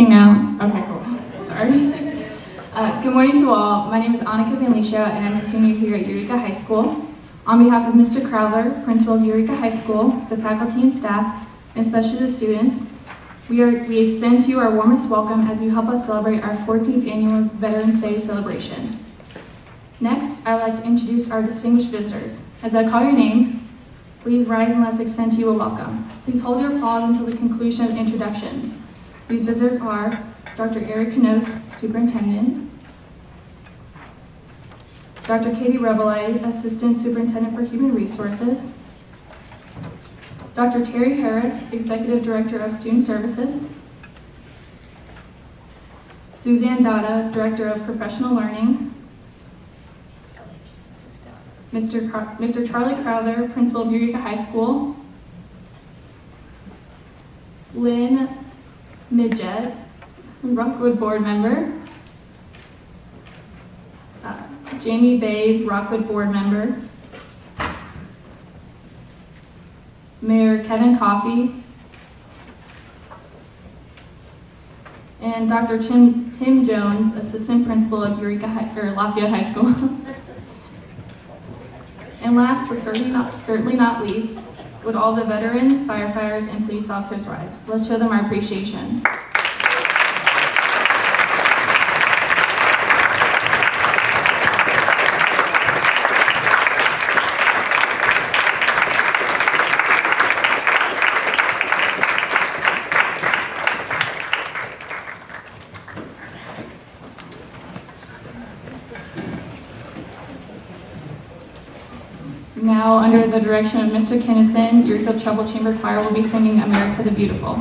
working now? Okay, cool. Sorry. Good morning to all. My name is Annika Vanlicia, and I'm a senior here at Eureka High School. On behalf of Mr. Crowther, principal of Eureka High School, the faculty and staff, and especially the students, we extend to you our warmest welcome as you help us celebrate our 14th annual Veterans Day celebration. Next, I would like to introduce our distinguished visitors. As I call your name, please rise and let's extend to you a welcome. Please hold your applause until the conclusion of introductions. These visitors are Dr. Eric Knos, Superintendent, Dr. Katie Revelay, Assistant Superintendent for Human Resources, Dr. Terry Harris, Executive Director of Student Services, Suzanne Dada, Director of Professional Learning, Mr. Charlie Crowther, Principal of Eureka High School, Lynn Midget, Rockwood Board Member, Jamie Bays, Rockwood Board Member, Mayor Kevin Coffey, and Dr. Tim Jones, Assistant Principal of Lafayette High School. And last but certainly not least, would all the veterans, firefighters, and police officers rise? Let's show them our appreciation. Now, under the direction of Mr. Kinnison, Eureka Treble Chamber Choir will be singing America the Beautiful.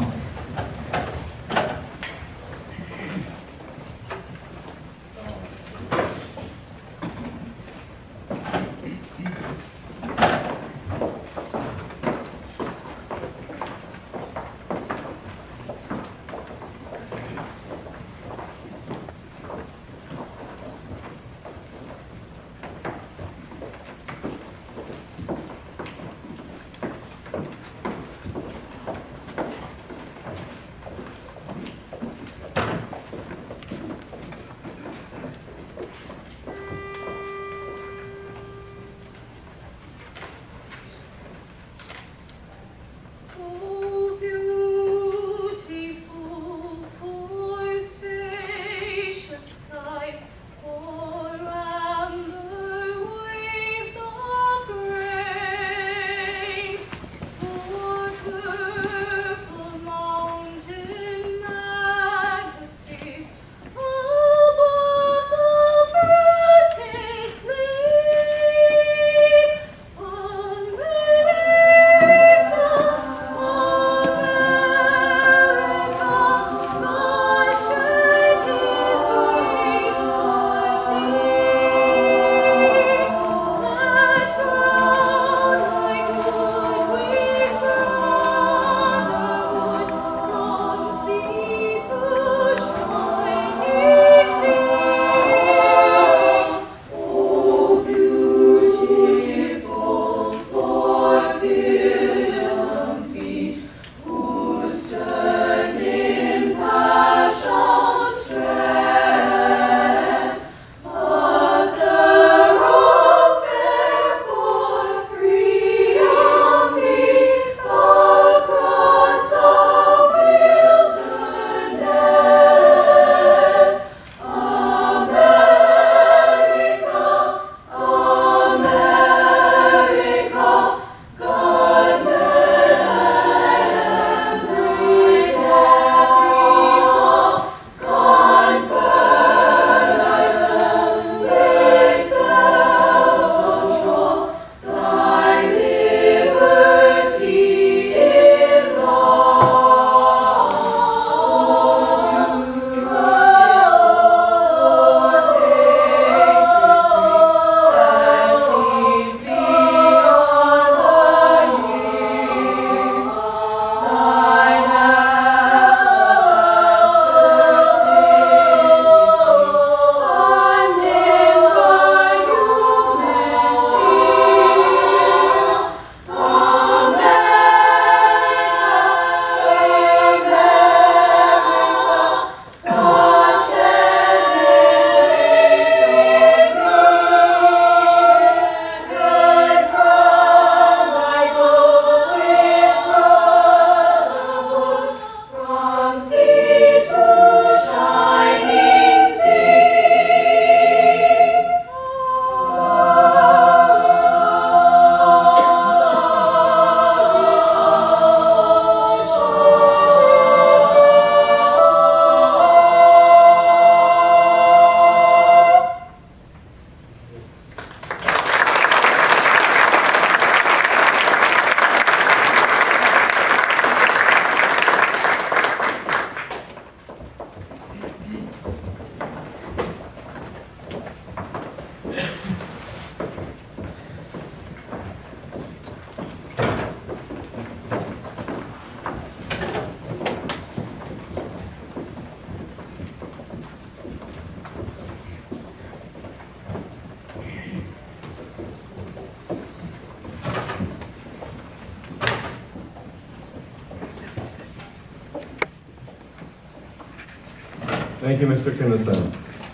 Thank you, Mr. Kinnison.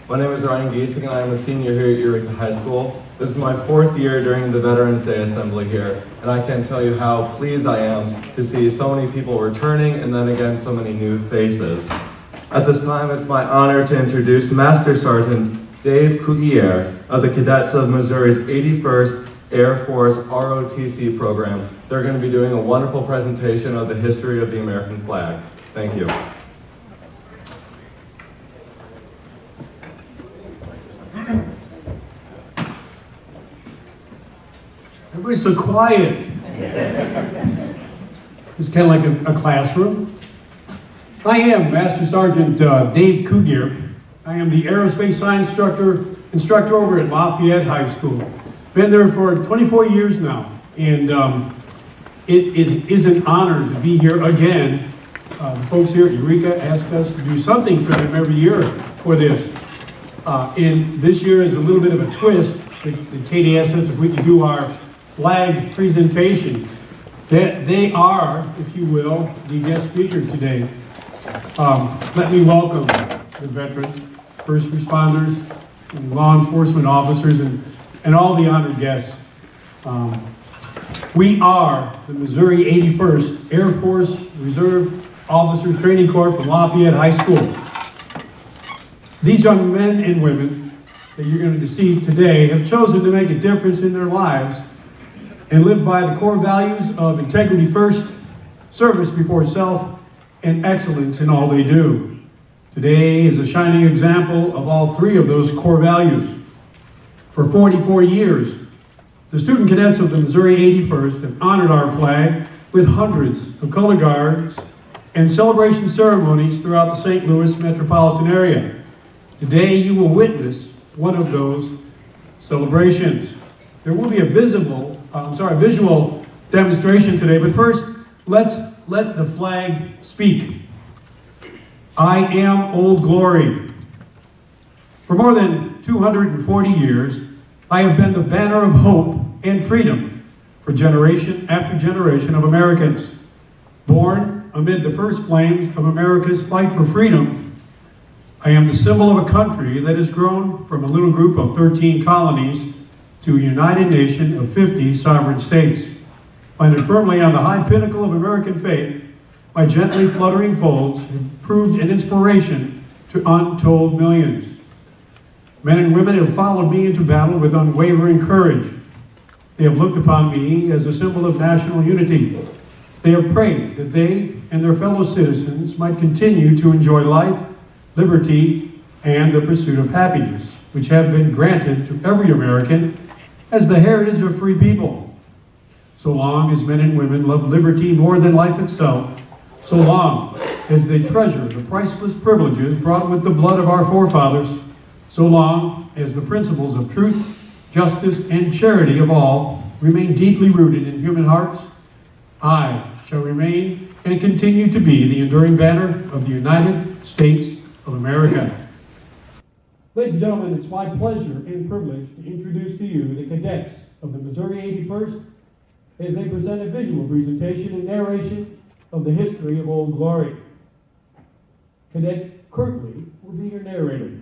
My name is Ryan Giesing, and I am a senior here at Eureka High School. This is my 4th year during the Veterans Day Assembly here, and I can't tell you how pleased I am to see so many people returning and then again so many new faces. At this time, it's my honor to introduce Master Sergeant Dave Cuquier of the Cadets of Missouri's 81st Air Force ROTC program. They're going to be doing a wonderful presentation of the history of the American flag. Thank you. Everybody's so quiet. It's kind of like a classroom. I am Master Sergeant Dave Cuquier. I am the aerospace science instructor over at Lafayette High School. Been there for 24 years now, and it is an honor to be here again. The folks here at Eureka ask us to do something for them every year for this. And this year is a little bit of a twist. Katie asked us if we could do our flag presentation. They are, if you will, the guest speaker today. Let me welcome the veterans, first responders, and law enforcement officers, and all the honored guests. We are the Missouri 81st Air Force Reserve Officers Training Corps from Lafayette High School. These young men and women that you're going to see today have chosen to make a difference in their lives and live by the core values of integrity first, service before self, and excellence in all they do. Today is a shining example of all 3 of those core values. For 44 years, the student cadets of the Missouri 81st have honored our flag with hundreds of color guards and celebration ceremonies throughout the St. Louis metropolitan area. Today, you will witness one of those celebrations. There will be a visual demonstration today, but first, let's let the flag speak. I am Old Glory. For more than 240 years, I have been the banner of hope and freedom for generation after generation of Americans. Born amid the first flames of America's fight for freedom, I am the symbol of a country that has grown from a little group of 13 colonies to a united nation of 50 sovereign states. Planted firmly on the high pinnacle of American faith, my gently fluttering folds have proved an inspiration to untold millions. Men and women have followed me into battle with unwavering courage. They have looked upon me as a symbol of national unity. They have prayed that they and their fellow citizens might continue to enjoy life, liberty, and the pursuit of happiness, which have been granted to every American as the heritage of free people. So long as men and women love liberty more than life itself, so long as they treasure the priceless privileges brought with the blood of our forefathers, so long as the principles of truth, justice, and charity of all remain deeply rooted in human hearts, I shall remain and continue to be the enduring banner of the United States of America. Ladies and gentlemen, it's my pleasure and privilege to introduce to you the cadets of the Missouri 81st as they present a visual presentation and narration of the history of Old Glory. Cadet Kirkley will be your narrator.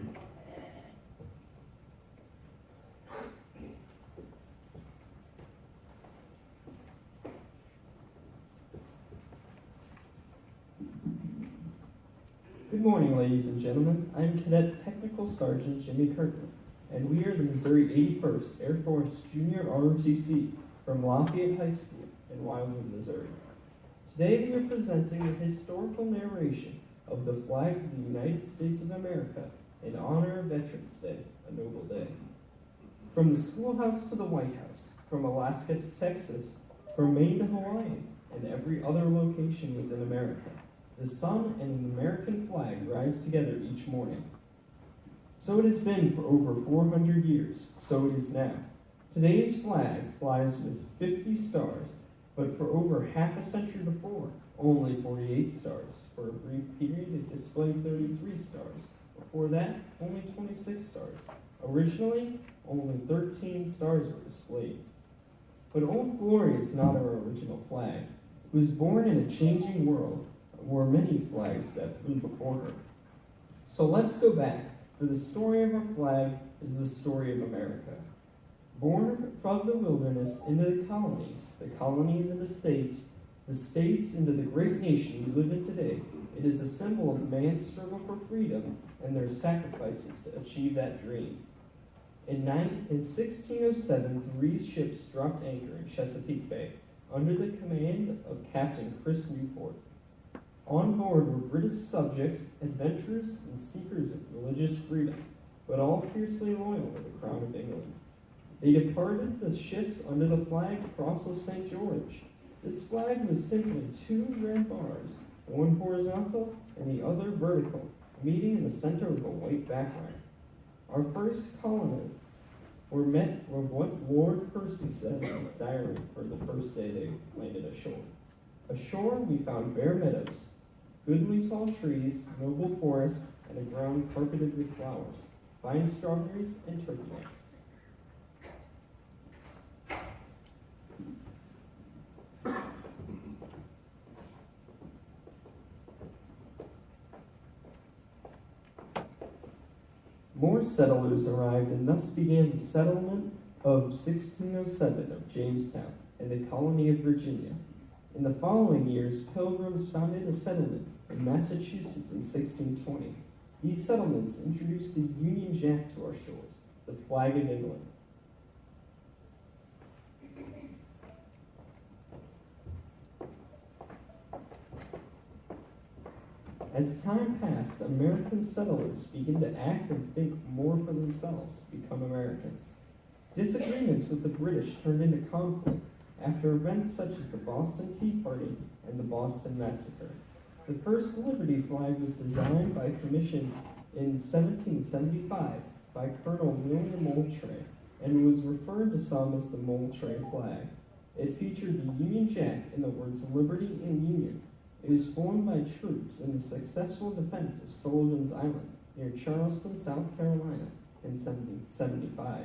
Good morning, ladies and gentlemen. I am Cadet Technical Sergeant Jimmy Kirkland, and we are the Missouri 81st Air Force Junior ROTC from Lafayette High School in Wildwood, Missouri. Today we are presenting the historical narration of the flags of the United States of America in honor of Veterans Day, a noble day. From the schoolhouse to the White House, from Alaska to Texas, from Maine to Hawaii, and every other location within America, the sun and an American flag rise together each morning. So it has been for over 400 years, so it is now. Today's flag flies with 50 stars, but for over half a century before, only 48 stars. For a brief period, it displayed 33 stars. Before that, only 26 stars. Originally, only 13 stars were displayed. But Old Glory is not our original flag. It was born in a changing world, where many flags that flew before her. So let's go back, for the story of our flag is the story of America. Born from the wilderness into the colonies into the states into the great nation we live in today, it is a symbol of man's struggle for freedom and their sacrifices to achieve that dream. In 1607, 3 ships dropped anchor in Chesapeake Bay under the command of Captain Chris Newport. On board were British subjects, adventurers, and seekers of religious freedom, but all fiercely loyal to the Crown of England. They departed the ships under the flag Cross of St. George. This flag was simply 2 red bars, one horizontal and the other vertical, meeting in the center of a white background. Our first colonists were met with what Lord Percy said in his diary for the first day they landed ashore. Ashore we found bare meadows, goodly tall trees, noble forests, and a ground carpeted with flowers, fine strawberries, and turkey nests. More settlers arrived, and thus began the settlement of 1607 of Jamestown and the colony of Virginia. In the following years, Pilgrims founded a settlement in Massachusetts in 1620. These settlements introduced the Union Jack to our shores, the flag of England. As time passed, American settlers began to act and think more for themselves, become Americans. Disagreements with the British turned into conflict after events such as the Boston Tea Party and the Boston Massacre. The first Liberty flag was designed by commission in 1775 by Colonel William Moultrie and was referred to some as the Moultrie flag. It featured the Union Jack and the words Liberty and Union. It was formed by troops in the successful defense of Sullivan's Island near Charleston, South Carolina in 1775.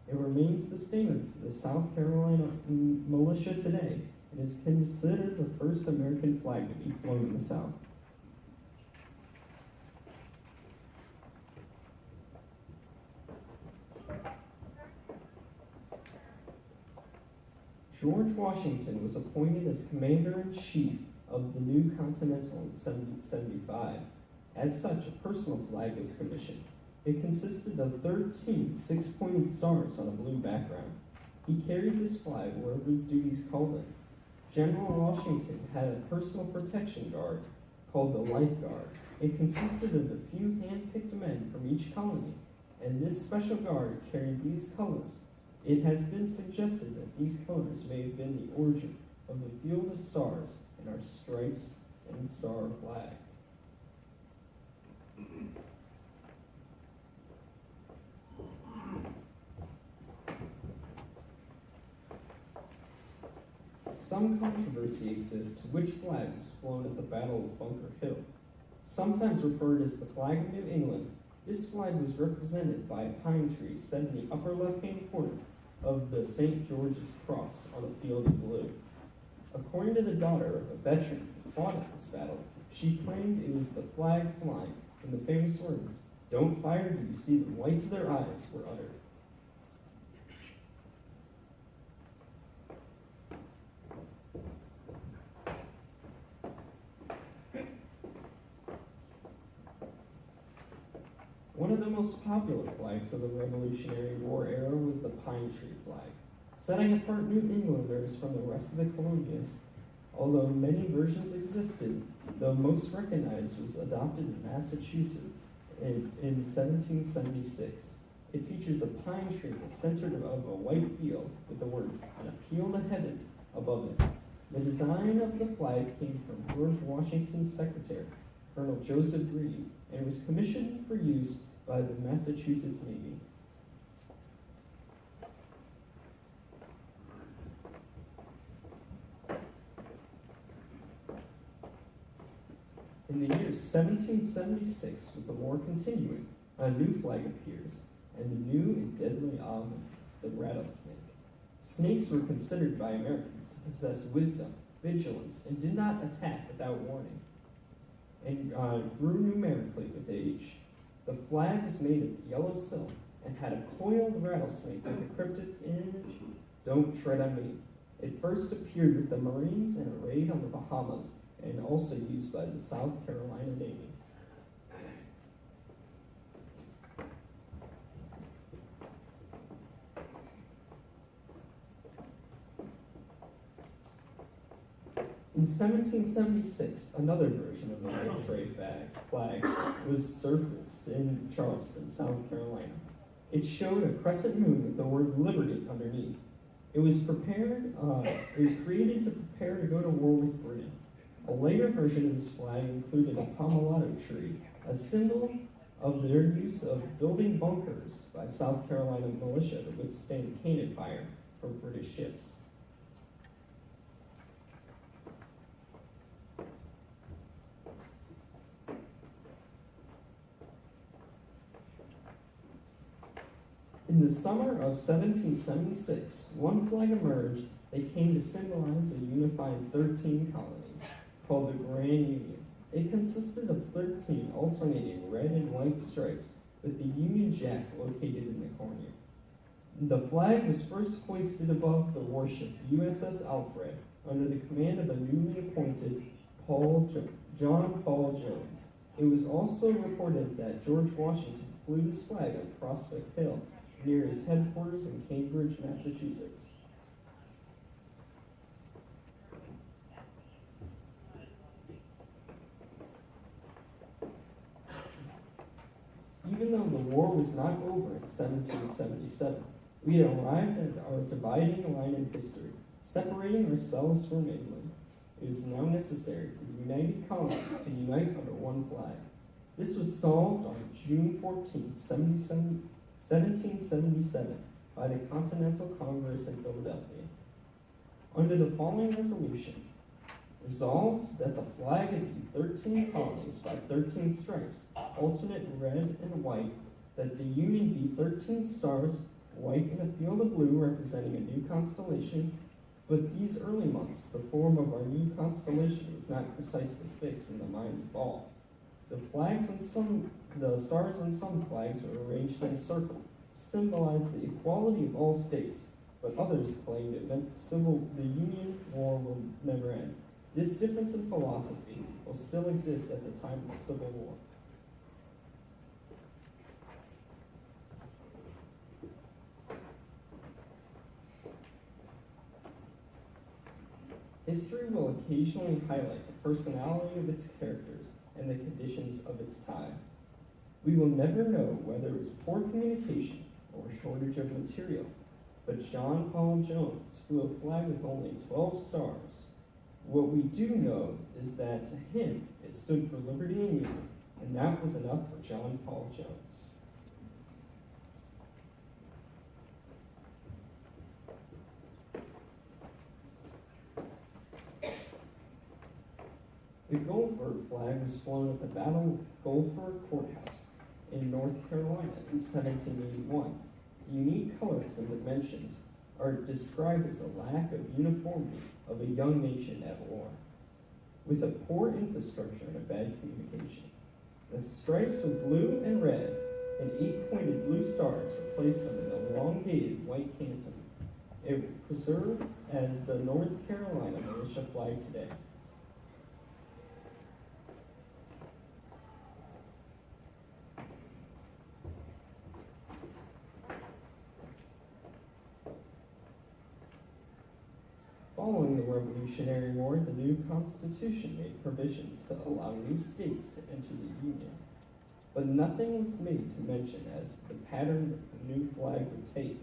It remains the standard for the South Carolina militia today and is considered the first American flag to be flown in the South. George Washington was appointed as Commander-in-Chief of the new Continental in 1775. As such, a personal flag was commissioned. It consisted of 13 6-pointed stars on a blue background. He carried this flag wherever his duties called him. General Washington had a personal protection guard called the Life Guard. It consisted of a few hand-picked men from each colony, and this special guard carried these colors. It has been suggested that these colors may have been the origin of the field of stars in our stripes and star flag. Some controversy exists which flag was flown at the Battle of Bunker Hill. Sometimes referred as the flag of New England, this flag was represented by a pine tree set in the upper left-hand corner of the St. George's Cross on a field of blue. According to the daughter of a veteran who fought at this battle, she claimed it was the flag flying, and the famous words, "Don't fire till you see the whites of their eyes," were uttered. One of the most popular flags of the Revolutionary War era was the pine tree flag, setting apart New Englanders from the rest of the colonists. Although many versions existed, the most recognized was adopted in Massachusetts in 1776. It features a pine tree in the center of a white field with the words, "An appeal to heaven," above it. The design of the flag came from George Washington's secretary, Colonel Joseph Reed, and was commissioned for use by the Massachusetts Navy. In the year 1776, with the war continuing, a new flag appears, and the new and deadly omen, the rattlesnake. Snakes were considered by Americans to possess wisdom, vigilance, and did not attack without warning, and grew numerically with age. The flag was made of yellow silk and had a coiled rattlesnake with the cryptic image, "Don't tread on me." It first appeared with the Marines in a raid on the Bahamas and also used by the South Carolina Navy. In 1776, another version of the military flag was surfaced in Charleston, South Carolina. It showed a crescent moon with the word "Liberty" underneath. It was created to prepare to go to war with Britain. A later version of this flag included a pomelato tree, a symbol of their use of building bunkers by South Carolina militia to withstand cannon fire from British ships. In the summer of 1776, one flag emerged that came to symbolize a unified 13 colonies, called the Grand Union. It consisted of 13 alternating red and white stripes with the Union Jack located in the corner. The flag was first hoisted above the warship USS Alfred under the command of a newly appointed John Paul Jones. It was also reported that George Washington flew this flag on Prospect Hill near his headquarters in Cambridge, Massachusetts. Even though the war was not over in 1777, we had arrived at our dividing line in history, separating ourselves from England. It is now necessary for the United Colonies to unite under one flag. This was solved on June 14, 1777, by the Continental Congress in Philadelphia. Under the following resolution, resolved that the flag of the 13 colonies by 13 stripes, alternate red and white, that the Union be 13 stars, white in a field of blue representing a new constellation. But these early months, the form of our new constellation was not precisely fixed in the minds of all. The stars in some flags were arranged in a circle to symbolize the equality of all states, but others claimed it meant the Union war will never end. This difference in philosophy will still exist at the time of the Civil War. History will occasionally highlight the personality of its characters and the conditions of its time. We will never know whether it was poor communication or shortage of material, but John Paul Jones flew a flag with only 12 stars. What we do know is that to him it stood for liberty and union, and that was enough for John Paul Jones. The Gulfport flag was flown at the Battle of Gulfport Courthouse in North Carolina in 1781. The unique colors and dimensions are described as a lack of uniformity of a young nation at war, with a poor infrastructure and a bad communication. The stripes were blue and red, and 8-pointed blue stars replaced them in an elongated white canton. It was preserved as the North Carolina militia flag today. Following the Revolutionary War, the new Constitution made provisions to allow new states to enter the Union. But nothing was made to mention as the pattern that the new flag would take.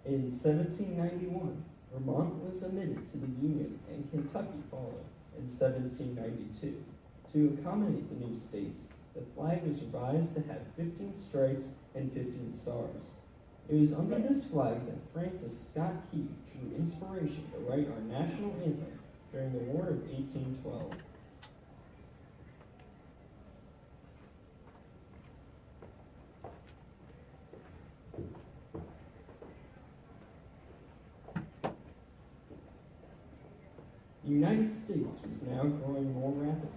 In 1791, Vermont was admitted to the Union and Kentucky followed in 1792. To accommodate the new states, the flag was revised to have 15 stripes and 15 stars. It was under this flag that Francis Scott Key drew inspiration to write our national anthem during the War of 1812. The United States was now growing more rapidly.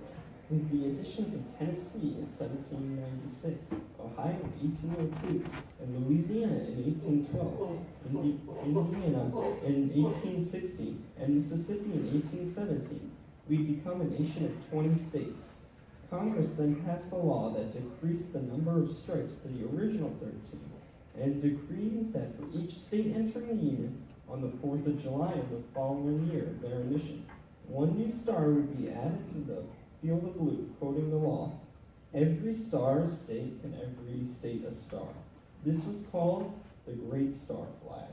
with the additions of Tennessee in 1796, Ohio in 1802, and Louisiana in 1812, Indiana in 1860, and Mississippi in 1817, we'd become a nation of 20 states. Congress then passed a law that decreased the number of stripes to the original 13, and decreed that for each state entering the Union on the 4th of July of the following year of their admission, one new star would be added to the field of blue, quoting the law, "Every star a state and every state a star." This was called the Great Star Flag.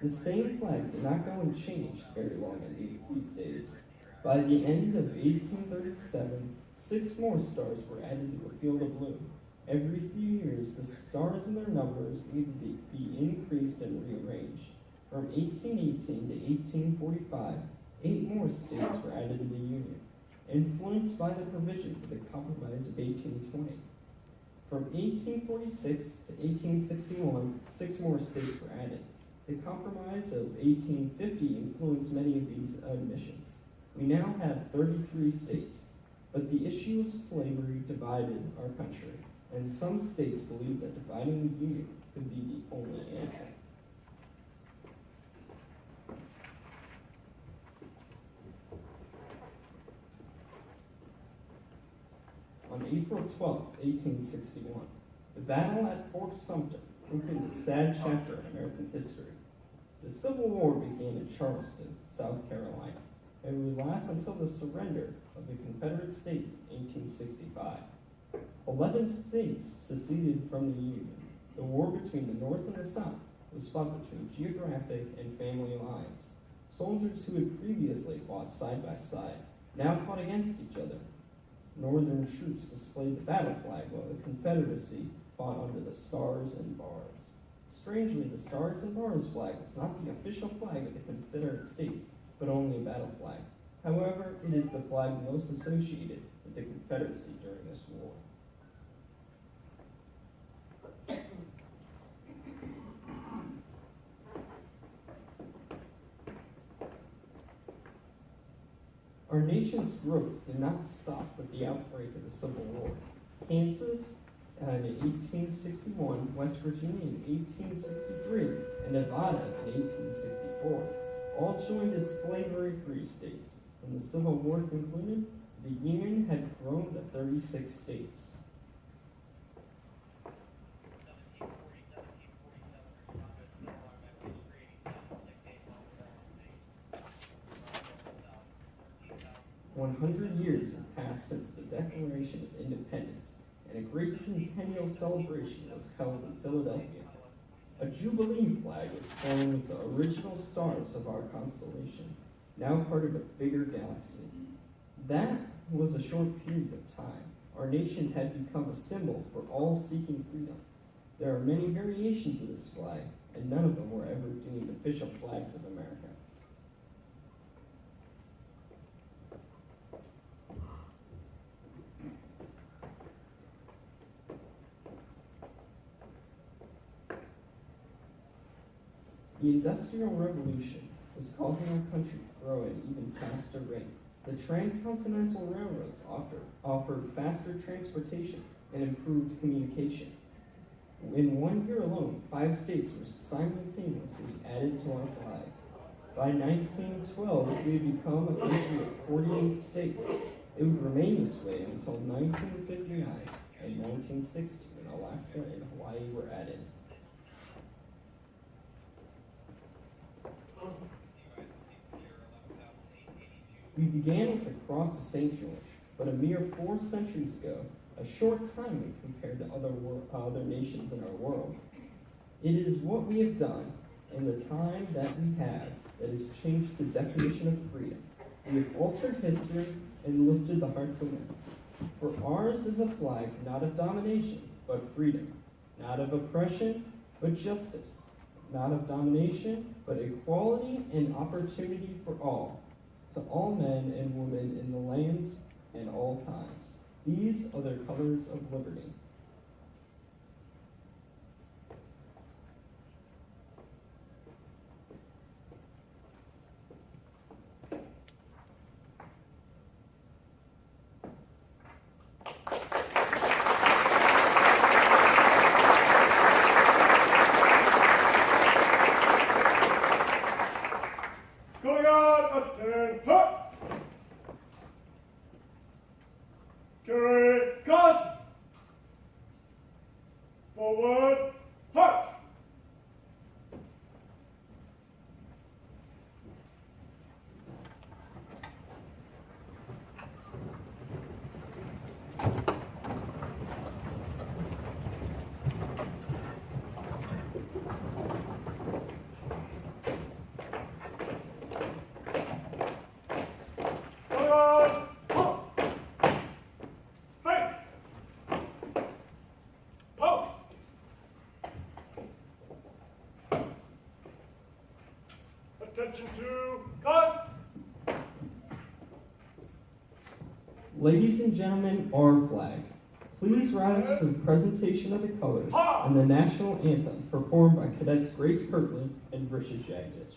The same flag did not go unchanged very long in these days. By the end of 1837, 6 more stars were added to the field of blue. Every few years, the stars and their numbers needed to be increased and rearranged. From 1818 to 1845, 8 more states were added to the Union, influenced by the provisions of the Compromise of 1820. From 1846 to 1861, 6 more states were added. The Compromise of 1850 influenced many of these admissions. We now have 33 states, but the issue of slavery divided our country, and some states believe that dividing the Union could be the only answer. On April 12, 1861, the battle at Fort Sumter opened a sad chapter in American history. The Civil War began in Charleston, South Carolina, and would last until the surrender of the Confederate States in 1865. 11 states seceded from the Union. The war between the North and the South was fought between geographic and family lines. Soldiers who had previously fought side by side now fought against each other. Northern troops displayed the battle flag while the Confederacy fought under the Stars and Bars. Strangely, the Stars and Bars flag was not the official flag of the Confederate States, but only a battle flag. However, it is the flag most associated with the Confederacy during this war. Our nation's growth did not stop with the outbreak of the Civil War. Kansas in 1861, West Virginia in 1863, and Nevada in 1864 all joined as slavery-free states. When the Civil War concluded, the Union had grown to 36 states. "100 years have passed since the Declaration of Independence, and a great centennial celebration was held in Philadelphia. A Jubilee flag was flown with the original stars of our constellation, now part of a bigger galaxy. That was a short period of time. Our nation had become a symbol for all seeking freedom. There are many variations of this flag, and none of them were ever deemed official flags of America. The Industrial Revolution was causing our country to grow at an even faster rate. The transcontinental railroads offered faster transportation and improved communication. In 1 year alone, 5 states were simultaneously added to our flag. By 1912, we had become a country of 48 states. It would remain this way until 1959 and 1960, when Alaska and Hawaii were added. We began with the Cross of St. George, but a mere 4 centuries ago, a short time when compared to other nations in our world. It is what we have done in the time that we have that has changed the definition of freedom. We have altered history and lifted the hearts of men. For ours is a flag not of domination, but freedom, not of oppression, but justice, not of domination, but equality and opportunity for all, to all men and women in the lands and all times. These are the colors of liberty. Left turn, hut. Carry, cross. Forward, hut. Attention to cause. Ladies and gentlemen, our flag. Please rise for the presentation of the colors and the national anthem performed by Cadets Grace Kirkland and Richard Jagdish.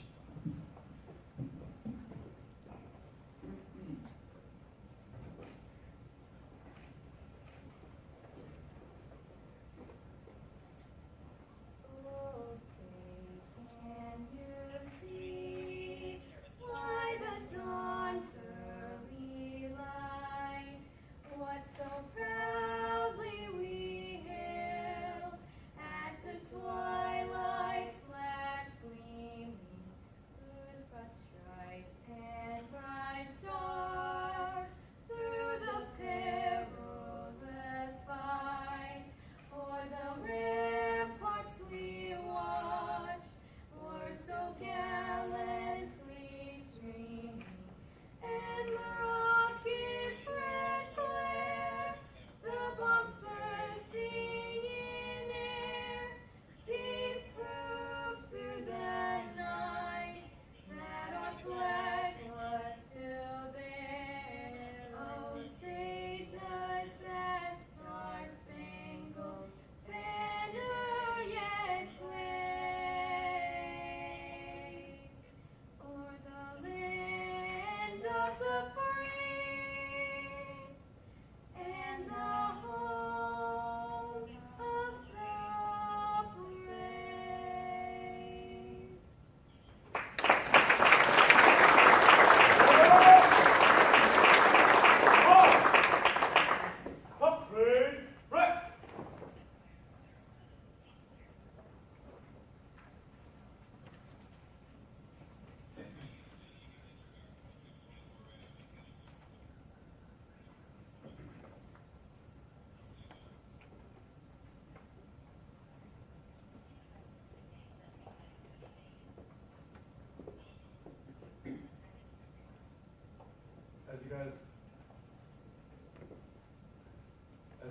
As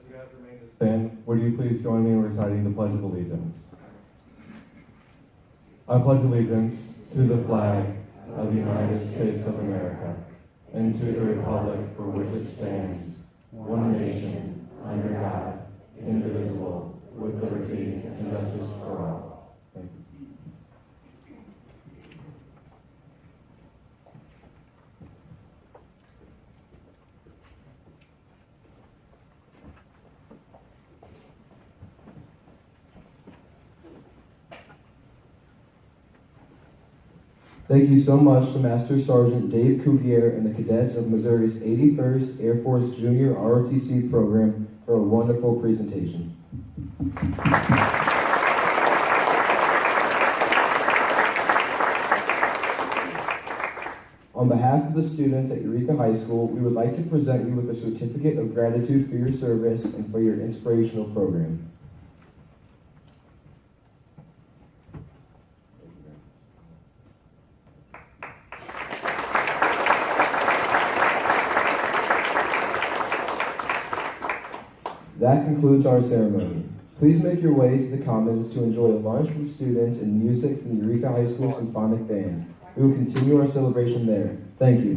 you guys remain to stand, would you please join me in reciting the Pledge of Allegiance? I pledge allegiance to the flag of the United States of America and to the republic for which it stands, one nation, under God, indivisible, with liberty and justice for all. Thank you. Thank you so much to Master Sergeant Dave Cugier and the cadets of Missouri's 81st Air Force Junior ROTC program for a wonderful presentation. On behalf of the students at Eureka High School, we would like to present you with a certificate of gratitude for your service and for your inspirational program. That concludes our ceremony. Please make your way to the Commons to enjoy a lunch with students and music from the Eureka High School Symphonic Band. We will continue our celebration there. Thank you.